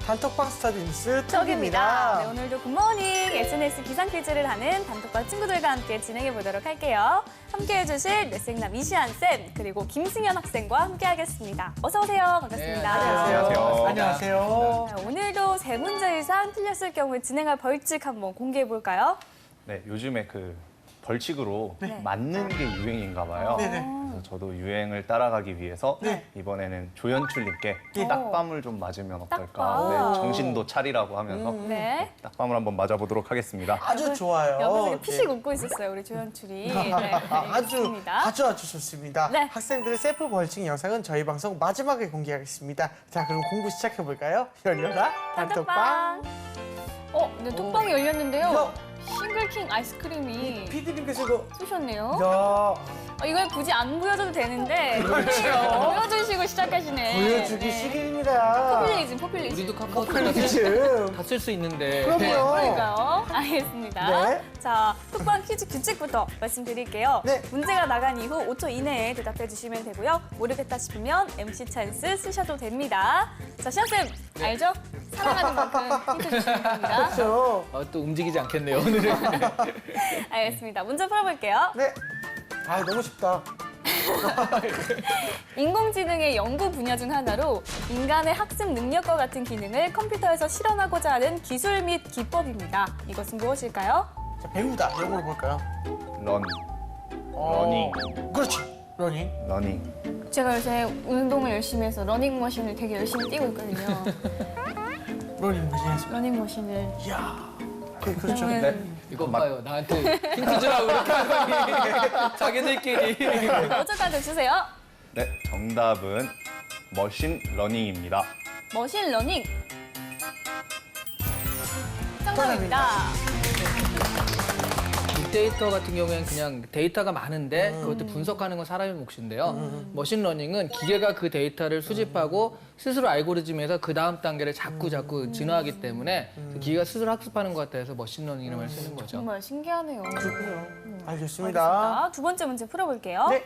단톡방 스터디 뉴스 톡입니다. 톡입니다. 네, 오늘도 굿모닝 SNS 기상 퀴즈를 하는 단톡방 친구들과 함께 진행해 보도록 할게요. 함께 해주실 뇌생남 이시안 쌤 그리고 김승현 학생과 함께 하겠습니다. 어서 오세요. 반갑습니다. 안녕하세요. 안녕하세요. 네, 오늘도 세 문제 이상 틀렸을 경우에 진행할 벌칙 한번 공개해 볼까요? 네, 요즘에 그 벌칙으로 네. 맞는 게 유행인가 봐요. 네네. 그래서 저도 유행을 따라가기 위해서 네. 이번에는 조연출님께 네. 딱밤을 좀 맞으면 어떨까. 딱밤. 네, 정신도 차리라고 하면서 네. 딱밤을 한번 맞아보도록 하겠습니다. 아주 좋아요. 옆에서 네. 피식 웃고 있었어요, 우리 조연출이. 네, 아주 알겠습니다. 아주 좋습니다. 네. 학생들의 셀프 벌칙 영상은 저희 방송 마지막에 공개하겠습니다. 자, 그럼 공부 시작해 볼까요? 열려라 단톡방. 네, 톡방이 열렸는데요. 야. 싱글킹 아이스크림이 피디님께서 이거 쏘셨네요. 야 이걸 굳이 안 보여줘도 되는데 그렇죠. 보여주시고 시작하시네. 보여주기 네. 식입니다. 포퓰리즘, 포퓰리즘. 우리도 카카오톡 포퓰리즘. 다 쓸 수 있는데. 그럼요. 그러니까요. 알겠습니다. 네. 자, 톡방 퀴즈 규칙부터 말씀드릴게요. 네. 문제가 나간 이후 5초 이내에 대답해 주시면 되고요. 모르겠다 싶으면 MC 찬스 쓰셔도 됩니다. 자, 시안쌤 알죠? 사랑하는 만큼 힌트 주시면 됩니다. 그렇죠. 또 움직이지 않겠네요, 오늘은. 알겠습니다. 문제 풀어볼게요. 네. 아, 너무 쉽다. 인공지능의 연구 분야 중 하나로 인간의 학습 능력과 같은 기능을 컴퓨터에서 실현하고자 하는 기술 및 기법입니다. 이것은 무엇일까요? 자, 배우다. 영어로 볼까요? 런, 러닝. 그렇지. 러닝. 러닝. 제가 요새 운동을 열심히 해서 러닝머신을 되게 열심히 뛰고 있거든요. 러닝 머신에서. 러닝머신을. 이야. 그렇죠. 네. 이거 봐요, 나한테 힌트 주라고 이렇게 하더니 자기들끼리. 어쩌까지 주세요. 네, 정답은 머신 러닝입니다. 머신 러닝. 정답입니다. 빅데이터 같은 경우에는 그냥 데이터가 많은데 그것도 분석하는 건 사람의 몫인데요. 머신러닝은 기계가 그 데이터를 수집하고 스스로 알고리즘에서 그 다음 단계를 자꾸 진화하기 때문에 그 기계가 스스로 학습하는 것 같아서 머신러닝 이름을 쓰는 거죠. 정말 신기하네요. 그렇군요. 알겠습니다. 알겠습니다. 두 번째 문제 풀어볼게요. 네.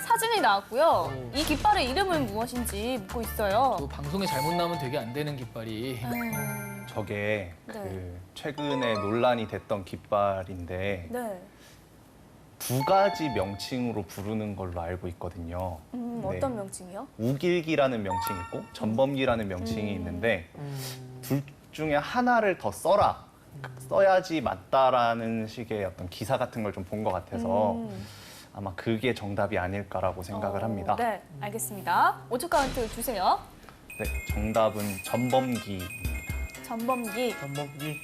사진이 나왔고요. 이 깃발의 이름은 무엇인지 묻고 있어요. 또 방송에 잘못 나오면 되게 안 되는 깃발이. 저게 네. 그 최근에 논란이 됐던 깃발인데 네. 두 가지 명칭으로 부르는 걸로 알고 있거든요. 네. 어떤 명칭이요? 우길기라는 명칭이 있고 전범기라는 명칭이 있는데 둘 중에 하나를 더 써야지 맞다라는 식의 어떤 기사 같은 걸 좀 본 것 같아서 아마 그게 정답이 아닐까라고 생각을 합니다. 네, 알겠습니다. 5초 카운트 주세요. 네, 정답은 전범기. 전범기. 전복기.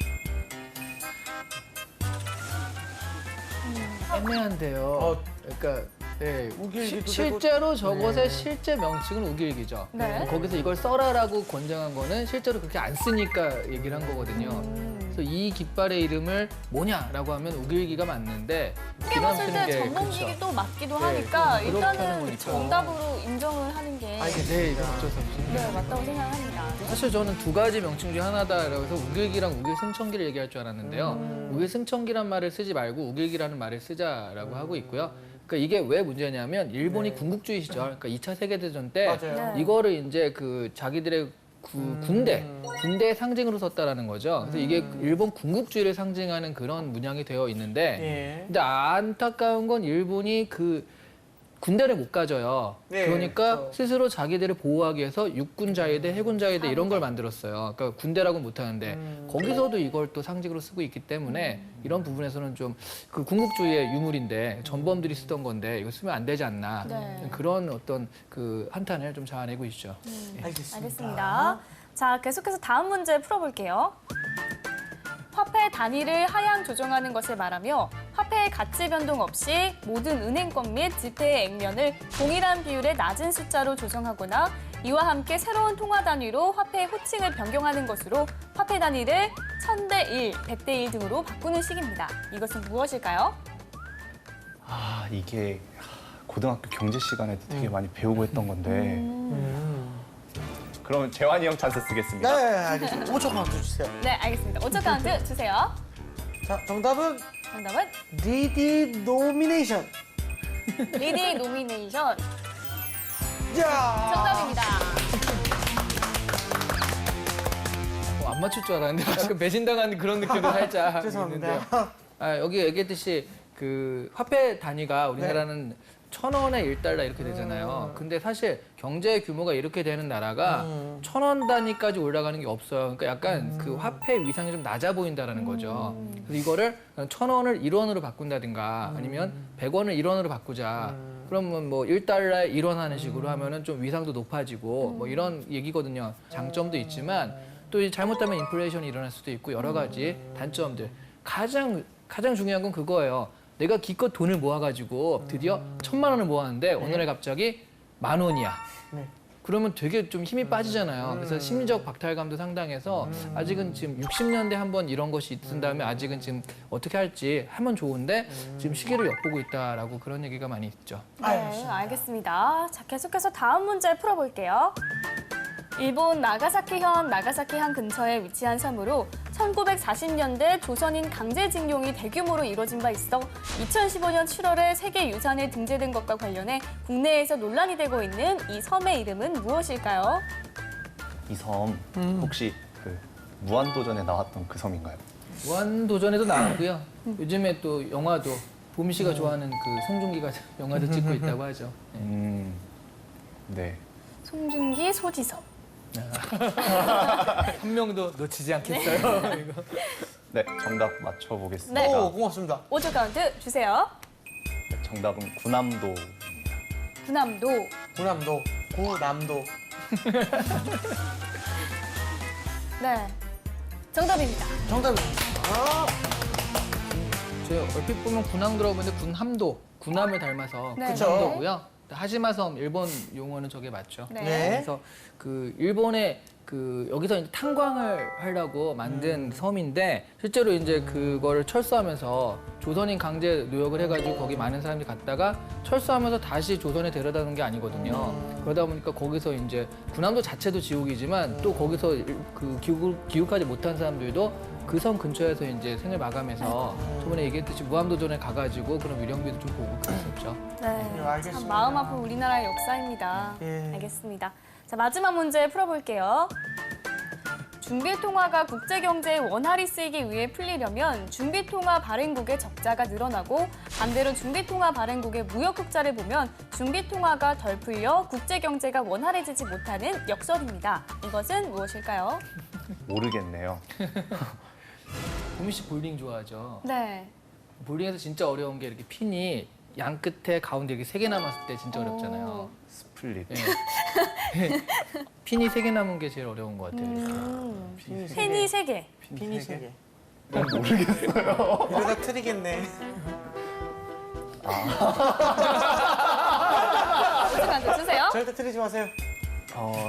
애매한데요. 그러니까 네, 우길기도 실제로 저것의 네. 실제 명칭은 우길기죠. 네. 거기서 이걸 써라라고 권장한 거는 실제로 그렇게 안 쓰니까 얘기를 한 거거든요. 그래서 이 깃발의 이름을 뭐냐라고 하면 우길기가 맞는데 크게 봤을 때 그렇죠. 전범기도 또 맞기도 네, 하니까 그렇다는 일단은 거니까. 정답으로 인정을 하는 게 네, 이건 어쩔 수 없이. 네, 맞다고 생각합니다. 사실 저는 두 가지 명칭 중 하나다라고 해서 우길기랑 우길승천기를 얘기할 줄 알았는데요. 우길승천기란 말을 쓰지 말고 우길기라는 말을 쓰자라고 하고 있고요. 그러니까 이게 왜 문제냐면 일본이 군국주의 시절, 그러니까 2차 세계대전 때 맞아요. 네. 이거를 이제 그 자기들의 군대의 상징으로 썼다라는 거죠. 그래서 이게 일본 군국주의를 상징하는 그런 문양이 되어 있는데, 예. 근데 안타까운 건 일본이 그 군대를 못 가져요. 네, 그러니까 그렇죠. 스스로 자기들을 보호하기 위해서 육군자위대, 해군자위대 이런 걸 만들었어요. 그러니까 군대라고는 못하는데 거기서도 이걸 또 상징으로 쓰고 있기 때문에 이런 부분에서는 좀 그 군국주의의 유물인데 전범들이 쓰던 건데 이거 쓰면 안 되지 않나 네. 그런 어떤 그 한탄을 좀 자아내고 있죠. 알겠습니다. 알겠습니다. 자, 계속해서 다음 문제 풀어볼게요. 화폐 단위를 하향 조정하는 것을 말하며 화폐의 가치 변동 없이 모든 은행권 및 지폐의 액면을 동일한 비율의 낮은 숫자로 조정하거나 이와 함께 새로운 통화 단위로 화폐의 호칭을 변경하는 것으로 화폐 단위를 1000대 1, 100대 1 등으로 바꾸는 식입니다. 이것은 무엇일까요? 아, 이게 고등학교 경제 시간에도 되게 많이 배우고 했던 건데 그러면 재환이 형 찬스 네, 쓰겠습니다. 알겠습니다. 5초 카운트 주세요. 네, 알겠습니다. 5초 카운트 주세요. 자, 정답은 정답은 리디노미네이션. 리딩 노미네이션 야. 정답입니다. 안 맞출 줄 알았는데 가끔 배신당한 그런 느낌도 살짝 죄송합니다. 있는데요. 여기 얘기했듯이 그 화폐 단위가 우리나라는 1,000원에 1달러 이렇게 되잖아요. 근데 사실 경제 규모가 이렇게 되는 나라가 1,000원 단위까지 올라가는 게 없어요. 그러니까 약간 그 화폐 위상이 좀 낮아 보인다라는 거죠. 그래서 이거를 1,000원을 1원으로 바꾼다든가 아니면 100원을 1원으로 바꾸자. 그러면 뭐 1달러에 1원 하는 식으로 하면은 좀 위상도 높아지고 뭐 이런 얘기거든요. 장점도 있지만 또 잘못하면 인플레이션이 일어날 수도 있고 여러 가지 단점들. 가장 중요한 건 그거예요. 내가 기껏 돈을 모아가지고 드디어 1,000만 원을 모았는데 오늘에 갑자기 10,000원이야. 네. 그러면 되게 좀 힘이 빠지잖아요. 그래서 심리적 박탈감도 상당해서 아직은 지금 60년대 한번 이런 것이 있은 다음에 아직은 지금 어떻게 할지 하면 좋은데 지금 시기를 엿보고 있다라고 그런 얘기가 많이 있죠. 네, 알겠습니다. 자, 계속해서 다음 문제 풀어볼게요. 일본 나가사키현 나가사키항 근처에 위치한 섬으로 1940년대 조선인 강제징용이 대규모로 이뤄진 바 있어 2015년 7월에 세계유산에 등재된 것과 관련해 국내에서 논란이 되고 있는 이 섬의 이름은 무엇일까요? 이 섬 혹시 그 무한도전에 나왔던 그 섬인가요? 무한도전에도 나왔고요. 요즘에 또 영화도 보미 씨가 좋아하는 그 송중기가 영화도 찍고 있다고 하죠. 네. 네. 송중기, 소지섭. 한 명도 놓치지 않겠어요. 이거. 네, 정답 맞춰보겠습니다. 네. 오, 고맙습니다. 5초 카운트 주세요. 네, 정답은 구남도. 구남도. 구남도, 구남도. 네. 정답입니다. 정답입니다. 제가 얼핏 보면 군함 들어보는데 군함도, 군함을 닮아서 네. 군함도고요. 하지마섬 일본 용어는 저게 맞죠. 네. 네. 그래서 그 일본의 그 여기서 이제 탄광을 하려고 만든 섬인데 실제로 이제 그거를 철수하면서 조선인 강제 노역을 해가지고 거기 많은 사람들이 갔다가 철수하면서 다시 조선에 데려다 놓은 게 아니거든요. 그러다 보니까 거기서 이제 군함도 자체도 지옥이지만 또 거기서 그 귀국하지 못한 사람들도 그 섬 근처에서 이제 생을 마감해서 저번에 얘기했듯이 무함도전에 가가지고 그런 위령비도 좀 보고 그랬었죠. 네. 알겠습니다. 참 마음 아픈 우리나라의 역사입니다. 예. 알겠습니다. 자, 마지막 문제 풀어볼게요. 중비통화가 국제경제의 원활히 쓰이기 위해 풀리려면 중비통화 발행국의 적자가 늘어나고 반대로 중비통화 발행국의 무역흑자를 보면 중비통화가 덜 풀려 국제경제가 원활해지지 못하는 역설입니다. 이것은 무엇일까요? 모르겠네요. 보미 씨 볼링 좋아하죠. 네. 볼링에서 진짜 어려운 게 이렇게 핀이 양 끝에 가운데 이렇게 3개 남았을 때 진짜 어렵잖아요. 스플릿. 네. 핀이 3개 남은 게 제일 어려운 것 같아요. 이렇게. 펜이 3개. 핀이 세 개. 모르겠어요. 이러다 틀리겠네. 어떻게 주세요? 절대 틀리지 마세요.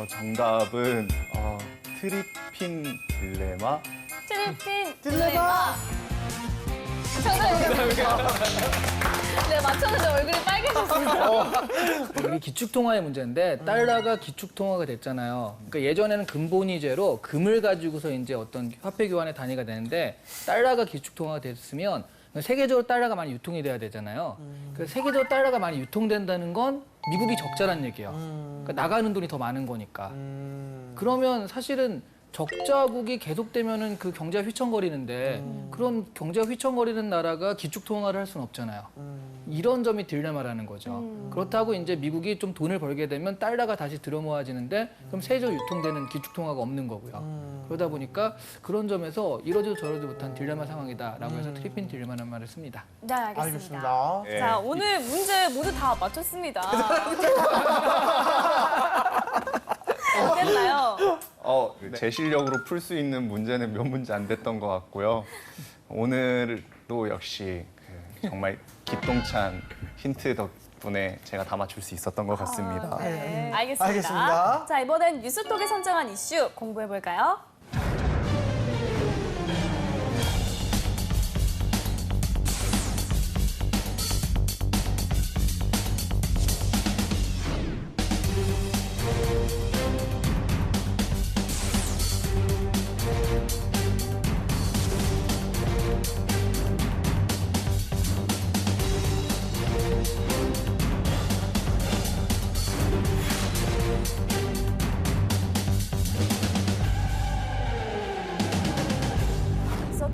정답은 트리핀 딜레마. 트리핀 딜레마. 정답입니다. 네, 맞췄는데 얼굴이 빨개졌어요. 이게 기축통화의 문제인데 달러가 기축통화가 됐잖아요. 그러니까 예전에는 금본위제로 금을 가지고서 이제 어떤 화폐 교환의 단위가 되는데 달러가 기축통화가 됐으면 세계적으로 달러가 많이 유통이 돼야 되잖아요. 그래서 세계적으로 달러가 많이 유통된다는 건 미국이 적자란 얘기예요. 그러니까 나가는 돈이 더 많은 거니까. 그러면 사실은 적자국이 계속되면은 그 경제가 휘청거리는데 그런 경제가 휘청거리는 나라가 기축통화를 할 수는 없잖아요. 이런 점이 딜레마라는 거죠. 그렇다고 이제 미국이 좀 돈을 벌게 되면 달러가 다시 들어 모아지는데 그럼 세계적으로 유통되는 기축통화가 없는 거고요. 그러다 보니까 그런 점에서 이러지도 저러지 못한 딜레마 상황이다라고 해서 트리핀 딜레마라는 말을 씁니다. 네, 알겠습니다. 알겠습니다. 네. 자, 오늘 문제 모두 다 맞췄습니다. 어땠나요? 제 실력으로 풀 수 있는 문제는 몇 문제 안 됐던 것 같고요. 오늘도 역시 정말 기똥찬 힌트 덕분에 제가 다 맞출 수 있었던 것 같습니다. 네, 알겠습니다. 알겠습니다. 자, 이번엔 뉴스톡이 선정한 이슈 공부해볼까요?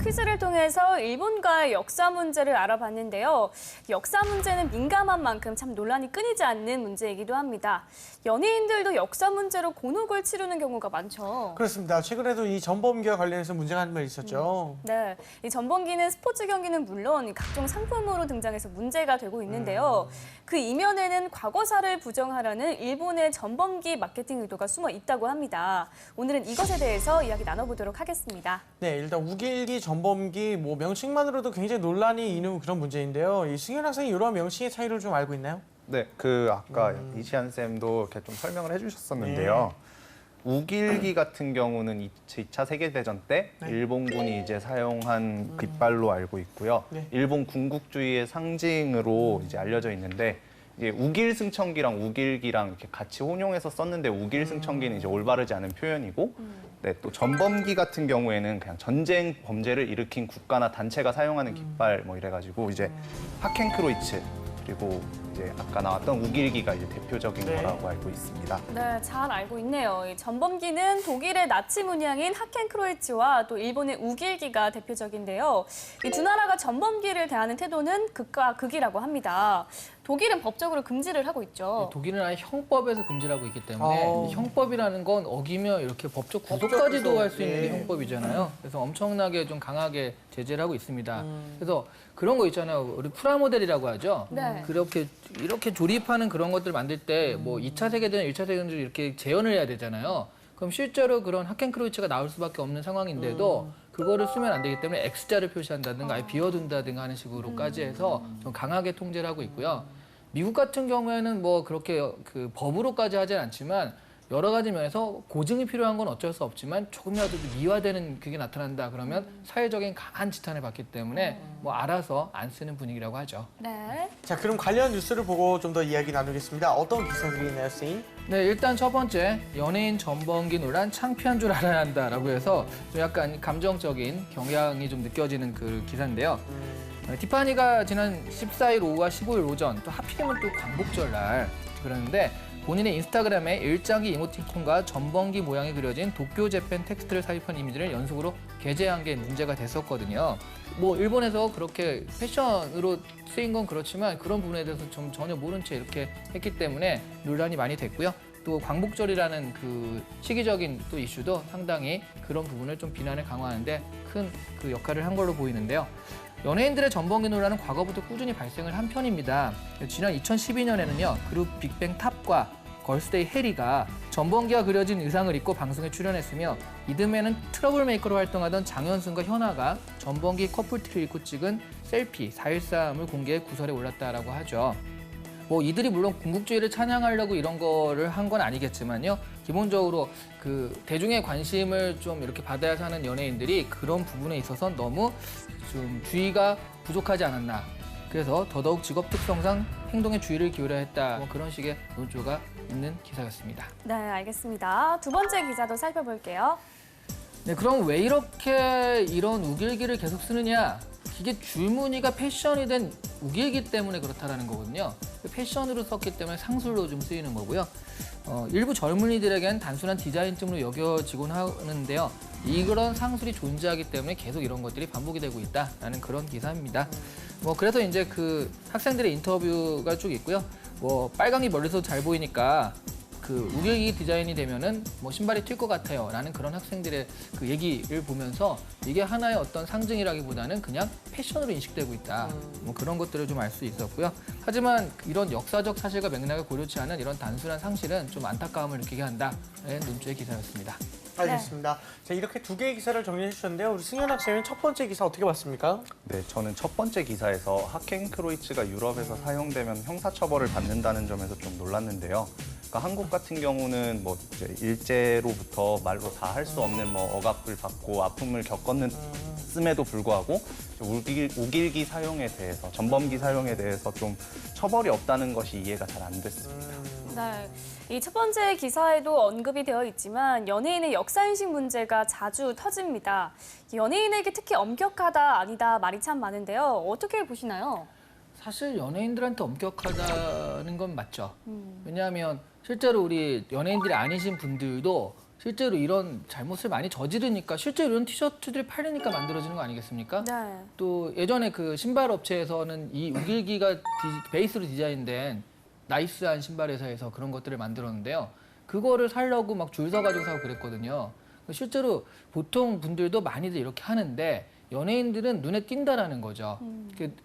퀴즈를 통해서 일본과의 역사 문제를 알아봤는데요. 역사 문제는 민감한 만큼 참 논란이 끊이지 않는 문제이기도 합니다. 연예인들도 역사 문제로 곤혹을 치르는 경우가 많죠. 그렇습니다. 최근에도 이 전범기와 관련해서 문제가 한 번 있었죠. 네, 이 전범기는 스포츠 경기는 물론 각종 상품으로 등장해서 문제가 되고 있는데요. 그 이면에는 과거사를 부정하라는 일본의 전범기 마케팅 의도가 숨어 있다고 합니다. 오늘은 이것에 대해서 이야기 나눠보도록 하겠습니다. 네, 일단 우길기, 전범기 뭐 명칭만으로도 굉장히 논란이 있는 그런 문제인데요. 이 승현 학생이 이런 명칭의 차이를 좀 알고 있나요? 네, 그 아까 이시안 쌤도 이렇게 좀 설명을 해주셨었는데요. 우길기 같은 경우는 2차 세계대전 때 일본군이 이제 사용한 깃발로 알고 있고요. 네. 일본 군국주의의 상징으로 이제 알려져 있는데 이게 우길승천기랑 우길기랑 이렇게 같이 혼용해서 썼는데 우길승천기는 이제 올바르지 않은 표현이고 네, 또 전범기 같은 경우에는 그냥 전쟁 범죄를 일으킨 국가나 단체가 사용하는 깃발 뭐 이래가지고 이제 하켄크로이츠 그리고 이제 아까 나왔던 우길기가 이제 대표적인 네. 거라고 알고 있습니다. 네, 잘 알고 있네요. 이 전범기는 독일의 나치 문양인 하켄크로이츠와 또 일본의 우길기가 대표적인데요. 이 두 나라가 전범기를 대하는 태도는 극과 극이라고 합니다. 독일은 법적으로 금지를 하고 있죠. 독일은 아예 형법에서 금지를 하고 있기 때문에 어. 형법이라는 건 어기면 이렇게 법적 구속까지도 할 수 있는 게 네. 형법이잖아요. 그래서 엄청나게 좀 강하게 제재를 하고 있습니다. 그래서 그런 거 있잖아요. 우리 프라모델이라고 하죠. 네. 그렇게 이렇게 조립하는 그런 것들 만들 때 뭐 2차 세계대전, 1차 세계대전 이렇게 재현을 해야 되잖아요. 그럼 실제로 그런 하켄크로이츠가 나올 수밖에 없는 상황인데도 그거를 쓰면 안 되기 때문에 X자를 표시한다든가 아예 비워둔다든가 하는 식으로까지 해서 좀 강하게 통제를 하고 있고요. 미국 같은 경우에는 뭐 그렇게 그 법으로까지 하진 않지만 여러 가지 면에서 고증이 필요한 건 어쩔 수 없지만 조금이라도 미화되는 그게 나타난다 그러면 사회적인 강한 지탄을 받기 때문에 뭐 알아서 안 쓰는 분위기라고 하죠. 네. 자, 그럼 관련 뉴스를 보고 좀 더 이야기 나누겠습니다. 어떤 기사들이 있나요, 선생님? 네, 일단 첫 번째 연예인 전범기 논란 창피한 줄 알아야 한다라고 해서 좀 약간 감정적인 경향이 좀 느껴지는 그 기사인데요. 티파니가 지난 14일 오후와 15일 오전 또 하필이면 또 광복절 날 그러는데 본인의 인스타그램에 일장기 이모티콘과 전범기 모양이 그려진 도쿄 재팬 텍스트를 삽입한 이미지를 연속으로 게재한 게 문제가 됐었거든요. 뭐 일본에서 그렇게 패션으로 쓰인 건 그렇지만 그런 부분에 대해서 좀 전혀 모른 채 이렇게 했기 때문에 논란이 많이 됐고요. 또 광복절이라는 그 시기적인 또 이슈도 상당히 그런 부분을 좀 비난을 강화하는데 큰 그 역할을 한 걸로 보이는데요. 연예인들의 전범기 논란은 과거부터 꾸준히 발생을 한 편입니다. 지난 2012년에는요, 그룹 빅뱅 탑과 걸스데이 해리가 전범기가 그려진 의상을 입고 방송에 출연했으며 이듬해는 트러블 메이커로 활동하던 장현순과 현아가 전범기 커플티를 입고 찍은 셀피 4.13을 공개해 구설에 올랐다라고 하죠. 뭐 이들이 물론 군국주의를 찬양하려고 이런 거를 한 건 아니겠지만요. 기본적으로 그 대중의 관심을 좀 이렇게 받아야 사는 연예인들이 그런 부분에 있어서 너무 좀 주의가 부족하지 않았나. 그래서 더더욱 직업 특성상 행동에 주의를 기울여야 했다. 뭐 그런 식의 논조가 있는 기사였습니다. 네, 알겠습니다. 두 번째 기사도 살펴볼게요. 네, 그럼 왜 이렇게 이런 우길기를 계속 쓰느냐? 이게 줄무늬가 패션이 된 우길기 때문에 그렇다라는 거거든요. 패션으로 썼기 때문에 상술로 좀 쓰이는 거고요. 일부 젊은이들에겐 단순한 디자인쯤으로 여겨지곤 하는데요. 이런 상술이 존재하기 때문에 계속 이런 것들이 반복이 되고 있다라는 그런 기사입니다. 뭐 그래서 이제 그 학생들의 인터뷰가 쭉 있고요. 뭐 빨강이 멀리서 잘 보이니까 그 우길기 디자인이 되면은 뭐 신발이 튈 것 같아요라는 그런 학생들의 그 얘기를 보면서 이게 하나의 어떤 상징이라기보다는 그냥 패션으로 인식되고 있다. 뭐 그런 것들을 좀 알 수 있었고요. 하지만 이런 역사적 사실과 맥락을 고려치 않은 이런 단순한 상실은 좀 안타까움을 느끼게 한다는 논조의 기사였습니다. 알겠습니다. 자, 이렇게 두 개의 기사를 정리해 주셨는데요. 우리 승현 학생은 첫 번째 기사 어떻게 봤습니까? 네, 저는 첫 번째 기사에서 하켄크로이츠가 유럽에서 사용되면 형사처벌을 받는다는 점에서 좀 놀랐는데요. 그러니까 한국 같은 경우는 뭐 이제 일제로부터 말로 다 할 수 없는 뭐 억압을 받고 아픔을 겪었음에도 불구하고 우길기 사용에 대해서 전범기 사용에 대해서 좀 처벌이 없다는 것이 이해가 잘 안 됐습니다. 네, 이 첫 번째 기사에도 언급이 되어 있지만 연예인의 역사인식 문제가 자주 터집니다. 연예인에게 특히 엄격하다 아니다 말이 참 많은데요. 어떻게 보시나요? 사실 연예인들한테 엄격하다는 건 맞죠. 왜냐하면 실제로 우리 연예인들이 아니신 분들도 실제로 이런 잘못을 많이 저지르니까 실제로 이런 티셔츠들이 팔리니까 만들어지는 거 아니겠습니까? 네. 또 예전에 그 신발 업체에서는 이 우길기가 베이스로 디자인된 나이스한 신발 회사에서 그런 것들을 만들었는데요. 그거를 사려고 막 줄 서가지고 사고 그랬거든요. 실제로 보통 분들도 많이들 이렇게 하는데 연예인들은 눈에 띈다라는 거죠.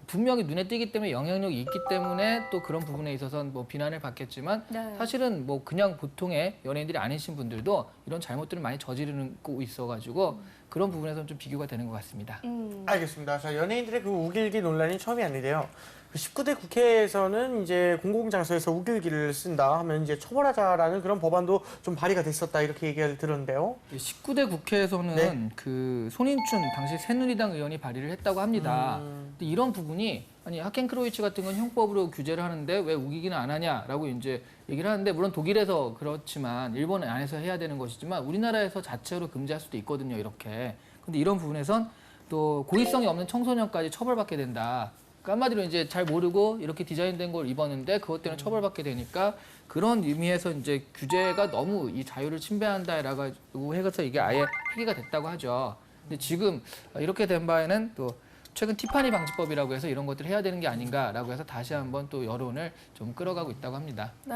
분명히 눈에 띄기 때문에 영향력이 있기 때문에 또 그런 부분에 있어서는 뭐 비난을 받겠지만 네. 사실은 뭐 그냥 보통의 연예인들이 아니신 분들도 이런 잘못들을 많이 저지르고 있어가지고 그런 부분에서는 좀 비교가 되는 것 같습니다. 알겠습니다. 자, 연예인들의 그 우길기 논란이 처음이 아닌데요. 그 19대 국회에서는 이제 공공장소에서 우길기를 쓴다 하면 이제 처벌하자라는 그런 법안도 좀 발의가 됐었다 이렇게 얘기를 들었는데요. 19대 국회에서는 네. 그 손인춘 당시 새누리당 의원이 발의를 했다고 합니다. 근데 이런 부분이 아니 하켄크로이츠 같은 건 형법으로 규제를 하는데 왜 우기기는 안 하냐라고 이제 얘기를 하는데 물론 독일에서 그렇지만 일본 안에서 해야 되는 것이지만 우리나라에서 자체로 금지할 수도 있거든요. 이렇게. 근데 이런 부분에선 또 고의성이 없는 청소년까지 처벌받게 된다. 그러니까 한마디로 이제 잘 모르고 이렇게 디자인된 걸 입었는데 그것 때문에 처벌받게 되니까 그런 의미에서 이제 규제가 너무 이 자유를 침해한다라고 해서 이게 아예 폐기가 됐다고 하죠. 근데 지금 이렇게 된 바에는 또 최근 티파니 방지법이라고 해서 이런 것들을 해야 되는 게 아닌가라고 해서 다시 한번 또 여론을 좀 끌어가고 있다고 합니다. 네.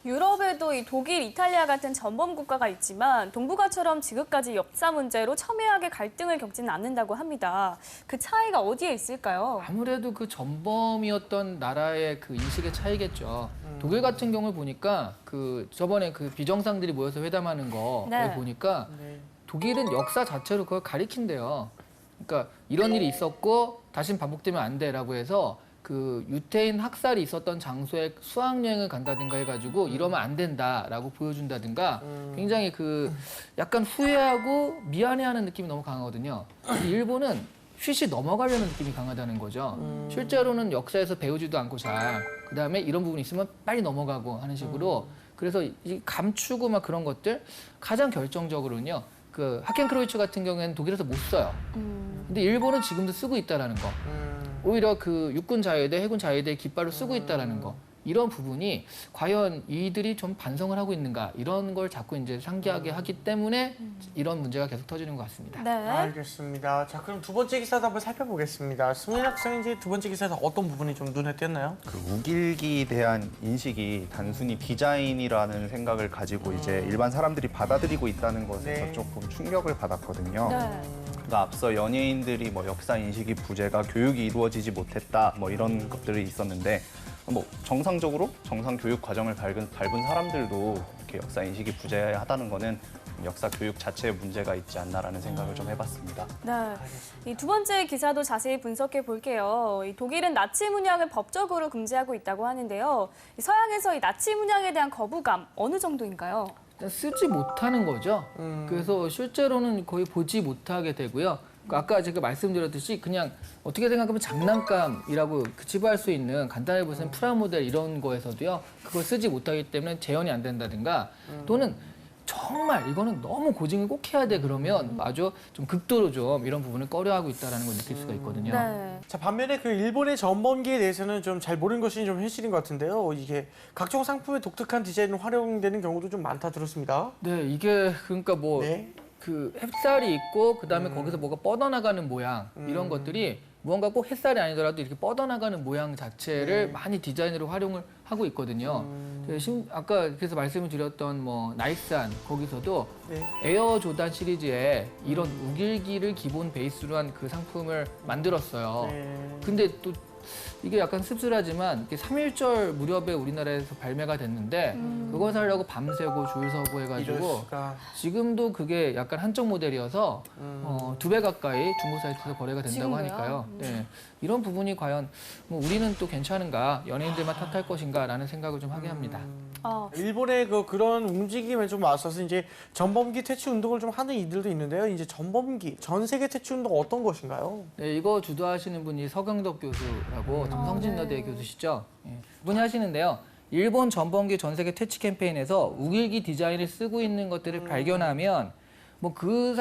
유럽에도 이 독일, 이탈리아 같은 전범 국가가 있지만 동북아처럼 지금까지 역사 문제로 첨예하게 갈등을 겪지는 않는다고 합니다. 그 차이가 어디에 있을까요? 아무래도 그 전범이었던 나라의 그 인식의 차이겠죠. 독일 같은 경우를 보니까 그 저번에 그 비정상들이 모여서 회담하는 거를 네. 보니까 네. 독일은 역사 자체로 그걸 가리킨대요. 그러니까 이런 일이 있었고 다시는 반복되면 안 돼라고 해서 그 유태인 학살이 있었던 장소에 수학여행을 간다든가 해가지고 이러면 안 된다라고 보여준다든가 굉장히 그 약간 후회하고 미안해하는 느낌이 너무 강하거든요. 일본은 휘시 넘어가려는 느낌이 강하다는 거죠. 실제로는 역사에서 배우지도 않고 잘 그다음에 이런 부분이 있으면 빨리 넘어가고 하는 식으로 그래서 이 감추고 막 그런 것들 가장 결정적으로는요. 그 하켄크로이츠 같은 경우에는 독일에서 못 써요. 근데 일본은 지금도 쓰고 있다라는 거. 오히려 그 육군 자위대, 해군 자위대 깃발로 쓰고 있다라는 거. 이런 부분이 과연 이들이 좀 반성을 하고 있는가 이런 걸 자꾸 이제 상기하게 하기 때문에 이런 문제가 계속 터지는 것 같습니다. 네. 알겠습니다. 자, 그럼 두 번째 기사도 한번 살펴보겠습니다. 승현 학생 이제 두 번째 기사에서 어떤 부분이 좀 눈에 띄었나요? 그 우길기에 대한 인식이 단순히 디자인이라는 생각을 가지고 이제 일반 사람들이 받아들이고 있다는 것에서 네. 조금 충격을 받았거든요. 네. 그러니까 앞서 연예인들이 뭐 역사 인식이 부재가 교육이 이루어지지 못했다 뭐 이런 것들이 있었는데 뭐 정상적으로 정상 교육 과정을 밟은 사람들도 이렇게 역사 인식이 부재하다는 거는 역사 교육 자체에 문제가 있지 않나라는 생각을 좀 해봤습니다. 네. 이 두 번째 기사도 자세히 분석해 볼게요. 이 독일은 나치 문양을 법적으로 금지하고 있다고 하는데요. 이 서양에서 이 나치 문양에 대한 거부감 어느 정도인가요? 일단 쓰지 못하는 거죠. 그래서 실제로는 거의 보지 못하게 되고요. 아까 제가 말씀드렸듯이 그냥 어떻게 생각하면 장난감이라고 치부할 수 있는 간단해 보이는 프라모델 이런 거에서도요. 그걸 쓰지 못하기 때문에 재현이 안 된다든가 또는 정말 이거는 너무 고증을 꼭 해야 돼 그러면 아주 좀 극도로 좀 이런 부분을 꺼려하고 있다는 걸 느낄 수가 있거든요. 네. 자, 반면에 그 일본의 전범기에 대해서는 좀 잘 모르는 것이 좀 현실인 것 같은데요. 이게 각종 상품에 독특한 디자인이 활용되는 경우도 좀 많다 들었습니다. 네, 이게 그러니까 뭐 네. 그 햇살이 있고 그다음에 거기서 뭐가 뻗어나가는 모양 이런 것들이 무언가 꼭 햇살이 아니더라도 이렇게 뻗어나가는 모양 자체를 많이 디자인으로 활용을 하고 있거든요. 아까 그래서 말씀을 드렸던 뭐 나이스한 거기서도 네. 에어 조단 시리즈에 이런 우길기를 기본 베이스로 한 그 상품을 만들었어요. 네. 근데 또 이게 약간 씁쓸하지만 이게 3.1절 무렵에 우리나라에서 발매가 됐는데 그걸 사려고 밤새고 줄 서고 이럴 해가지고 수가. 지금도 그게 약간 한쪽 모델이어서 2배 가까이 중고 사이트에서 거래가 된다고 지금도요? 하니까요. 네. 이런 부분이 과연 뭐 우리는 또 괜찮은가, 연예인들만 탓할 것인가라는 생각을 좀 하게 합니다. 일본의 그런 움직임에 좀 맞서서 이제 전범기 퇴치 운동을 좀 하는 이들도 있는데요. 이제 전범기, 전 세계 퇴치 운동 어떤 것인가요? 네, 이거 주도하시는 분이 서경덕 교수라고 정성진여대 교수시죠. 예, 분이 하시는데요. 일본 전범기 전 세계 퇴치 캠페인에서 우길기 디자인을 쓰고 있는 것들을 발견하면 뭐 그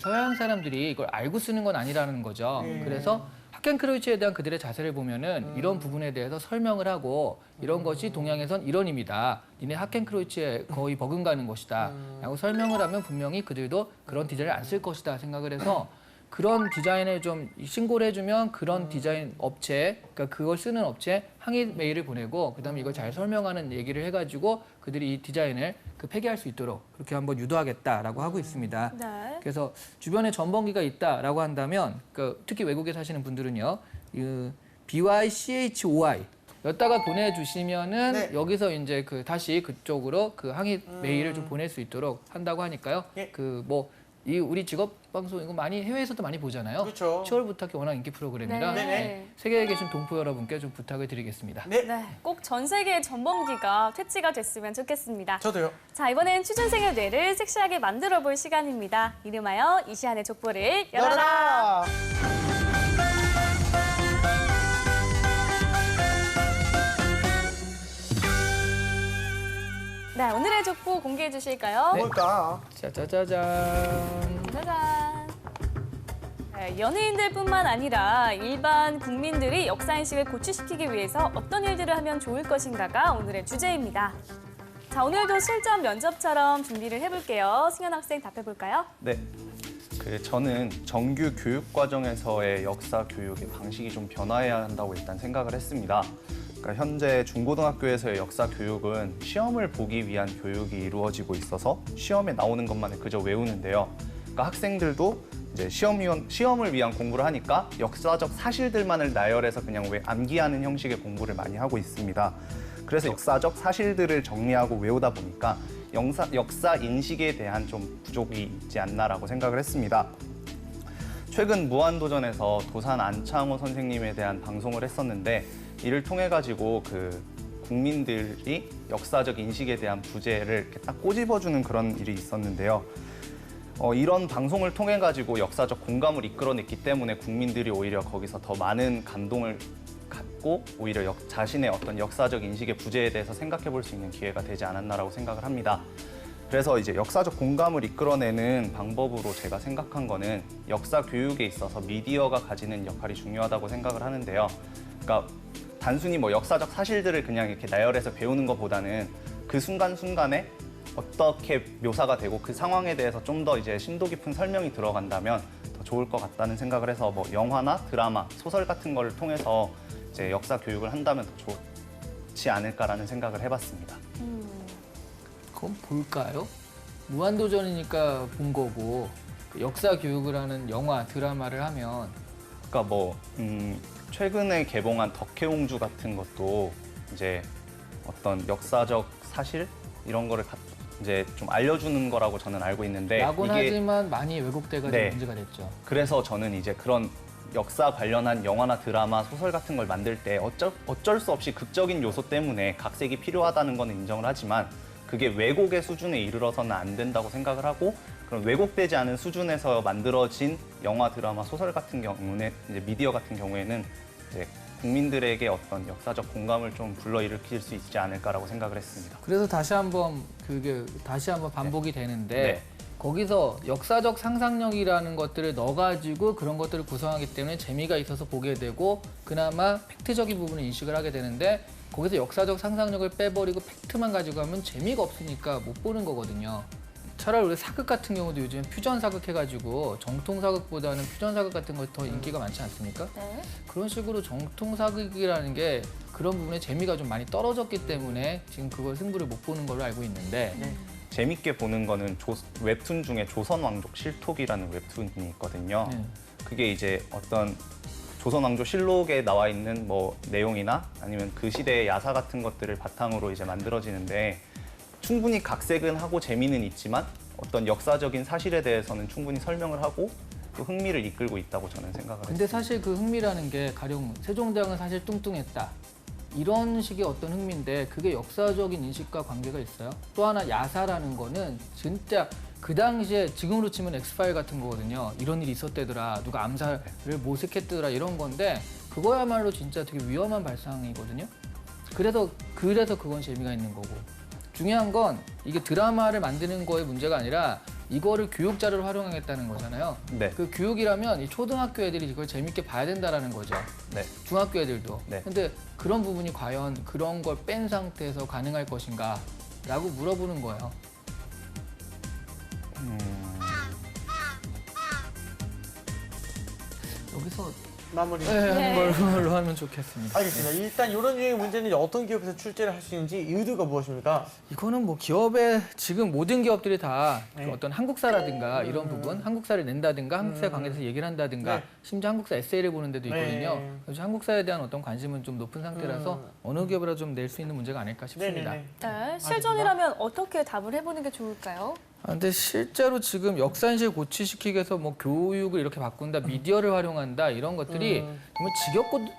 서양 사람들이 이걸 알고 쓰는 건 아니라는 거죠. 그래서 하켄크로이츠에 대한 그들의 자세를 보면은 이런 부분에 대해서 설명을 하고 이런 것이 동양에선 이런 의미다. 니네 하켄크로이츠에 거의 버금가는 것이다. 라고 설명을 하면 분명히 그들도 그런 디자인을 안 쓸 것이다 생각을 해서 그런 디자인을 좀 신고를 해주면 그런 디자인 업체, 그러니까 그걸 쓰는 업체 항의 메일을 보내고 그다음에 이걸 잘 설명하는 얘기를 해가지고 그들이 이 디자인을 폐기할 수 있도록 그렇게 한번 유도하겠다라고 하고 있습니다. 네. 그래서 주변에 전범기가 있다라고 한다면 특히 외국에 사시는 분들은요, BYCHOI 여기다가 보내주시면은 네. 여기서 이제 다시 그쪽으로 항의 메일을 좀 보낼 수 있도록 한다고 하니까요. 예. 이 우리 직업 방송 이거 많이 해외에서도 많이 보잖아요. 그렇죠. 10월 부탁이 워낙 인기 프로그램이라 네네. 세계에 계신 동포 여러분께 좀 부탁을 드리겠습니다. 네. 네, 꼭 전 세계의 전범기가 퇴치가 됐으면 좋겠습니다. 저도요. 자, 이번엔 취준생의 뇌를 섹시하게 만들어 볼 시간입니다. 이름하여 이시안의 족보를 열어라. 네, 오늘의 족보 공개해 주실까요? 뭘까? 짜자자잔. 짜잔. 네, 연예인들뿐만 아니라 일반 국민들이 역사인식을 고취시키기 위해서 어떤 일들을 하면 좋을 것인가가 오늘의 주제입니다. 자, 오늘도 실전 면접처럼 준비를 해볼게요. 승현 학생 답해볼까요? 네. 저는 정규 교육 과정에서의 역사 교육의 방식이 좀 변화해야 한다고 일단 생각을 했습니다. 그러니까 현재 중고등학교에서의 역사 교육은 시험을 보기 위한 교육이 이루어지고 있어서 시험에 나오는 것만을 그저 외우는데요. 그러니까 학생들도 이제 시험을 위한 공부를 하니까 역사적 사실들만을 나열해서 그냥 암기하는 형식의 공부를 많이 하고 있습니다. 그래서 역사적 사실들을 정리하고 외우다 보니까 역사 인식에 대한 좀 부족이 있지 않나라고 생각을 했습니다. 최근 무한도전에서 도산 안창호 선생님에 대한 방송을 했었는데 이를 통해 가지고 국민들이 역사적 인식에 대한 부재를 이렇게 딱 꼬집어주는 그런 일이 있었는데요. 이런 방송을 통해 가지고 역사적 공감을 이끌어냈기 때문에 국민들이 오히려 거기서 더 많은 감동을 갖고 오히려 자신의 어떤 역사적 인식의 부재에 대해서 생각해 볼 수 있는 기회가 되지 않았나라고 생각을 합니다. 그래서 이제 역사적 공감을 이끌어내는 방법으로 제가 생각한 거는 역사 교육에 있어서 미디어가 가지는 역할이 중요하다고 생각을 하는데요. 그러니까 단순히 역사적 사실들을 그냥 이렇게 나열해서 배우는 것보다는 그 순간순간에 어떻게 묘사가 되고 그 상황에 대해서 좀 더 이제 심도 깊은 설명이 들어간다면 더 좋을 것 같다는 생각을 해서 영화나 드라마, 소설 같은 걸 통해서 이제 역사 교육을 한다면 더 좋지 않을까라는 생각을 해봤습니다. 그건 볼까요? 무한도전이니까 본 거고 역사 교육을 하는 영화, 드라마를 하면 그러니까 최근에 개봉한 덕혜옹주 같은 것도 이제 어떤 역사적 사실 이런 거를 이제 좀 알려주는 거라고 저는 알고 있는데 라고는 이게 하지만 많이 왜곡돼가지고 네. 문제가 됐죠. 그래서 저는 이제 그런 역사 관련한 영화나 드라마, 소설 같은 걸 만들 때 어쩔 수 없이 극적인 요소 때문에 각색이 필요하다는 거는 인정을 하지만 그게 왜곡의 수준에 이르러서는 안 된다고 생각을 하고 그런 왜곡되지 않은 수준에서 만들어진 영화, 드라마, 소설 같은 경우는 이제 미디어 같은 경우에는 이제 국민들에게 어떤 역사적 공감을 좀 불러일으킬 수 있지 않을까라고 생각을 했습니다. 그래서 다시 한번 반복이 되는데 네. 거기서 역사적 상상력이라는 것들을 넣어가지고 그런 것들을 구성하기 때문에 재미가 있어서 보게 되고 그나마 팩트적인 부분을 인식을 하게 되는데 거기서 역사적 상상력을 빼버리고 팩트만 가지고 하면 재미가 없으니까 못 보는 거거든요. 차라리 우리 사극 같은 경우도 요즘 퓨전 사극 해가지고 정통 사극보다는 퓨전 사극 같은 거 더 인기가 많지 않습니까? 네. 그런 식으로 정통 사극이라는 게 그런 부분에 재미가 좀 많이 떨어졌기 때문에 지금 그걸 승부를 못 보는 걸로 알고 있는데 재밌게 보는 거는 웹툰 중에 조선왕족 실록이라는 웹툰이 있거든요. 그게 이제 어떤 조선왕조 실록에 나와 있는 내용이나 아니면 그 시대의 야사 같은 것들을 바탕으로 이제 만들어지는데 충분히 각색은 하고 재미는 있지만 어떤 역사적인 사실에 대해서는 충분히 설명을 하고 또 흥미를 이끌고 있다고 저는 생각을 근데 했습니다. 사실 그 흥미라는 게 가령 세종대왕은 사실 뚱뚱했다. 이런 식의 어떤 흥미인데 그게 역사적인 인식과 관계가 있어요. 또 하나 야사라는 거는 진짜 그 당시에 지금으로 치면 엑스파일 같은 거거든요. 이런 일이 있었대더라. 누가 암살을 모색했더라 이런 건데 그거야말로 진짜 되게 위험한 발상이거든요. 그래서 그건 재미가 있는 거고. 중요한 건 이게 드라마를 만드는 거의 문제가 아니라 이거를 교육 자료로 활용하겠다는 거잖아요. 네. 그 교육이라면 이 초등학교 애들이 이걸 재밌게 봐야 된다라는 거죠. 네. 중학교 애들도. 네. 근데 그런 부분이 과연 그런 걸 뺀 상태에서 가능할 것인가? 라고 물어보는 거예요. 여기서 마무리. 하는 걸로 하면 좋겠습니다. 알겠습니다. 일단 이런 유형의 문제는 어떤 기업에서 출제를 할 수 있는지 의도가 무엇입니까? 이거는 뭐 기업의 지금 모든 기업들이 다 네. 어떤 한국사라든가 이런 부분, 한국사를 낸다든가 한국사에 관계해서 얘기를 한다든가 네. 심지어 한국사 에세이를 보는 데도 있거든요. 네. 그래서 한국사에 대한 어떤 관심은 좀 높은 상태라서 어느 기업이라도 좀 낼 수 있는 문제가 아닐까 싶습니다. 네네네. 네, 실전이라면 어떻게 답을 해보는 게 좋을까요? 근데 실제로 지금 역사인식 고취시키기 위해서 뭐 교육을 이렇게 바꾼다, 미디어를 활용한다 이런 것들이 정말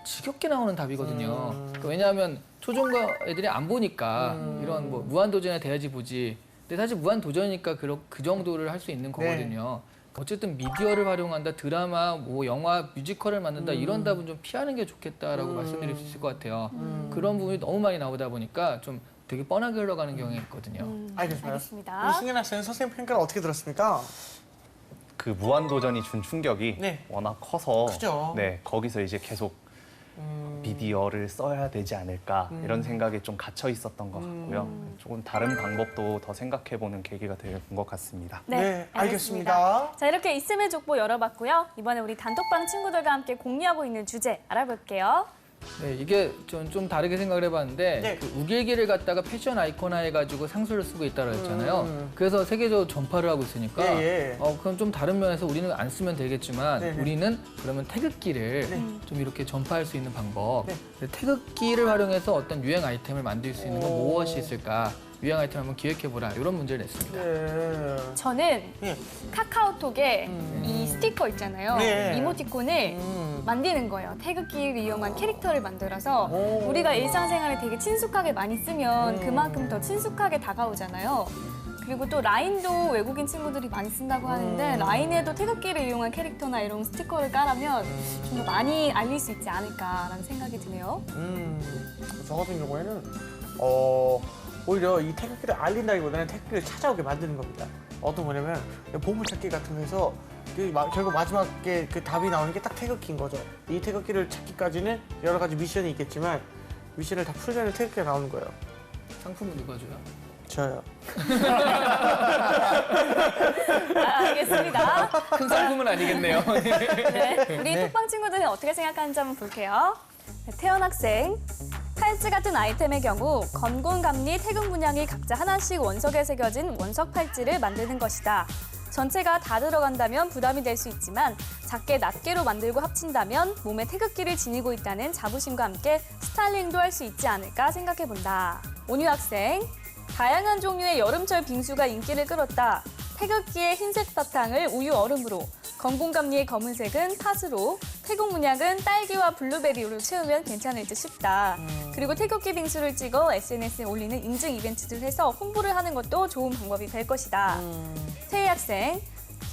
지겹게 나오는 답이거든요. 그러니까 왜냐하면 초중고 애들이 안 보니까 이런 뭐 무한도전에 대야지 보지. 근데 사실 무한도전이니까 그 정도를 할 수 있는 거거든요. 어쨌든 미디어를 활용한다, 드라마, 뭐 영화, 뮤지컬을 만든다 이런 답은 좀 피하는 게 좋겠다라고 말씀드릴 수 있을 것 같아요. 그런 부분이 너무 많이 나오다 보니까 좀 되게 뻔하게 흘러가는 경향이 있거든요. 알겠습니다. 우리 알겠습니다. 승현 학생은 선생님 평가를 어떻게 들었습니까? 그 무한도전이 준 충격이 네. 워낙 커서 크죠. 네, 거기서 이제 계속 미디어를 써야 되지 않을까 이런 생각이 좀 갇혀 있었던 것 같고요. 조금 다른 방법도 더 생각해보는 계기가 된 것 같습니다. 네, 알겠습니다. 자, 이렇게 있음의 족보 열어봤고요. 이번에 우리 단톡방 친구들과 함께 공유하고 있는 주제 알아볼게요. 네, 이게 좀 다르게 생각을 해봤는데 네. 그 우길기를 갖다가 패션 아이콘화 해가지고 상수를 쓰고 있다고 했잖아요. 그래서 세계적으로 전파를 하고 있으니까 예, 예. 그럼 좀 다른 면에서 우리는 안 쓰면 되겠지만 네, 네. 우리는 그러면 태극기를 좀 이렇게 전파할 수 있는 방법 네. 태극기를 활용해서 어떤 유행 아이템을 만들 수 있는 건 오. 무엇이 있을까? 유행 아이템 한번 기획해보라 이런 문제를 냈습니다. 네. 저는 예. 카카오톡에 이 스티커 있잖아요. 네. 이모티콘을 만드는 거예요. 태극기를 이용한 캐릭터를 만들어서 오. 우리가 일상생활에 되게 친숙하게 많이 쓰면 그만큼 더 친숙하게 다가오잖아요. 그리고 또 라인도 외국인 친구들이 많이 쓴다고 하는데 라인에도 태극기를 이용한 캐릭터나 이런 스티커를 깔아면 좀 더 많이 알릴 수 있지 않을까라는 생각이 드네요. 저 같은 경우에는 오히려 이 태극기를 알린다기보다는 태극기를 찾아오게 만드는 겁니다. 어떤 거냐면 보물찾기 같은 거에서 결국 마지막에 그 답이 나오는 게 딱 태극기인 거죠. 이 태극기를 찾기까지는 여러 가지 미션이 있겠지만 미션을 다 풀려는 태극기가 나오는 거예요. 상품은 누가 줘요? 저요. 알겠습니다. 큰 상품은 아니겠네요. 네, 우리 톡방 친구들은 어떻게 생각하는지 한번 볼게요. 네, 태연 학생. 팔찌 같은 아이템의 경우 건곤감리 태극 문양이 각자 하나씩 원석에 새겨진 원석 팔찌를 만드는 것이다. 전체가 다 들어간다면 부담이 될 수 있지만 작게 낱개로 만들고 합친다면 몸에 태극기를 지니고 있다는 자부심과 함께 스타일링도 할 수 있지 않을까 생각해본다. 온유 학생. 다양한 종류의 여름철 빙수가 인기를 끌었다. 태극기의 흰색 바탕을 우유 얼음으로, 건곤감리의 검은색은 팥으로, 태국 문양은 딸기와 블루베리로 채우면 괜찮을 듯 싶다. 그리고 태극기 빙수를 찍어 SNS에 올리는 인증 이벤트를 해서 홍보를 하는 것도 좋은 방법이 될 것이다. 태희 학생,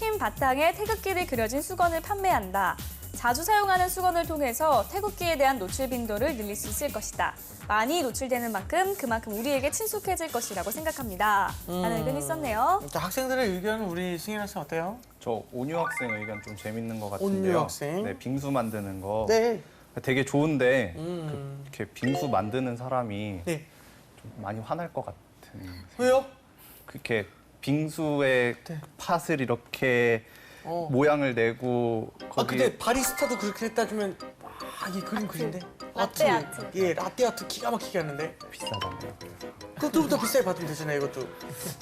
흰 바탕에 태극기를 그려진 수건을 판매한다. 자주 사용하는 수건을 통해서 태극기에 대한 노출 빈도를 늘릴 수 있을 것이다. 많이 노출되는 만큼 그만큼 우리에게 친숙해질 것이라고 생각합니다. 라는 의견이 있었네요. 자, 학생들의 의견은 우리 승현 학생 어때요? 저 온유 학생 의견 좀 재밌는 것 같은데요. 온유 학생. 네, 빙수 만드는 거 네. 되게 좋은데 이렇게 빙수 만드는 사람이 네. 좀 많이 화날 것 같은. 왜요? 그렇게 빙수에 네. 팥을 이렇게 모양을 내고 거기에 근데 바리스타도 그렇게 따지면 이게 그림 그린데? 라떼 아트. 예, 라떼 아트 기가 막히게 하는데 비싸잖아요. 그것도 더 비싸게 받으면 되잖아요, 이것도.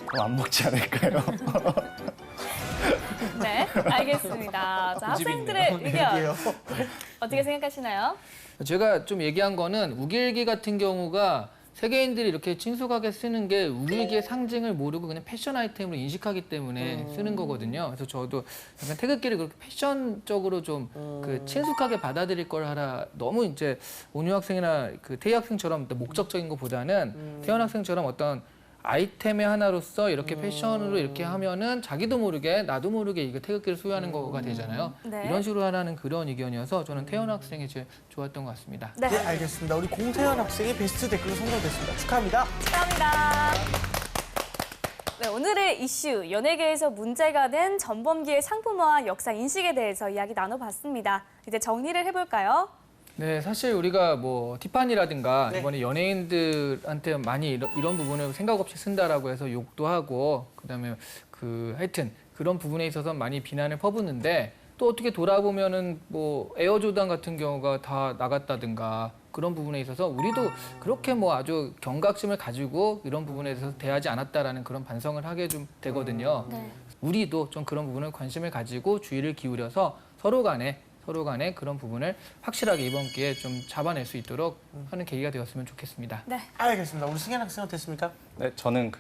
그럼 안 먹지 않을까요? 네, 알겠습니다. 자, 학생들의 의견 이게요. 어떻게 생각하시나요? 제가 좀 얘기한 거는 우길기 같은 경우가 세계인들이 이렇게 친숙하게 쓰는 게 우길기의 상징을 모르고 그냥 패션 아이템으로 인식하기 때문에 쓰는 거거든요. 그래서 저도 약간 태극기를 그렇게 패션적으로 좀 그 친숙하게 받아들일 걸 하라. 너무 이제 온유 학생이나 그 태희 학생처럼 목적적인 것보다는 태연 학생처럼 어떤 아이템의 하나로서 이렇게 패션으로 이렇게 하면은 자기도 모르게 나도 모르게 이거 태극기를 소유하는 거가 되잖아요. 네. 이런 식으로 하라는 그런 의견이어서 저는 태연 학생이 제일 좋았던 것 같습니다. 네, 네, 알겠습니다. 우리 공태현 학생이 베스트 댓글로 선정됐습니다. 축하합니다. 축하합니다. 네, 오늘의 이슈, 연예계에서 문제가 된 전범기의 상품화와 역사 인식에 대해서 이야기 나눠봤습니다. 이제 정리를 해볼까요? 네, 사실 우리가 뭐 티파니라든가 네. 이번에 연예인들한테 많이 이런 부분을 생각 없이 쓴다라고 해서 욕도 하고 그다음에 하여튼 그런 부분에 있어서 많이 비난을 퍼붓는데 또 어떻게 돌아보면은 뭐 에어조단 같은 경우가 다 나갔다든가 그런 부분에 있어서 우리도 그렇게 뭐 아주 경각심을 가지고 이런 부분에 대해서 대하지 않았다라는 그런 반성을 하게 좀 되거든요. 네. 우리도 좀 그런 부분을 관심을 가지고 주의를 기울여서 서로 간에 그런 부분을 확실하게 이번 기회에 좀 잡아낼 수 있도록 하는 계기가 되었으면 좋겠습니다. 네. 알겠습니다. 우리 승현 학생 어땠습니까? 네, 저는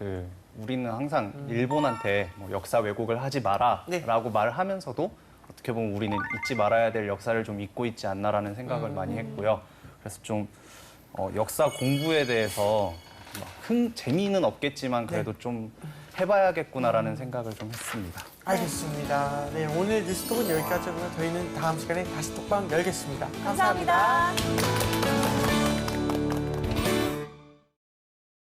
우리는 항상 일본한테 뭐 역사 왜곡을 하지 마라라고 말을 하면서도 어떻게 보면 우리는 잊지 말아야 될 역사를 좀 잊고 있지 않나라는 생각을 많이 했고요. 그래서 좀 역사 공부에 대해서 재미는 없겠지만 그래도 좀 해봐야겠구나라는 생각을 좀 했습니다. 알겠습니다. 네, 오늘 뉴스톡은 여기까지고요. 저희는 다음 시간에 다시 톡방 열겠습니다. 감사합니다.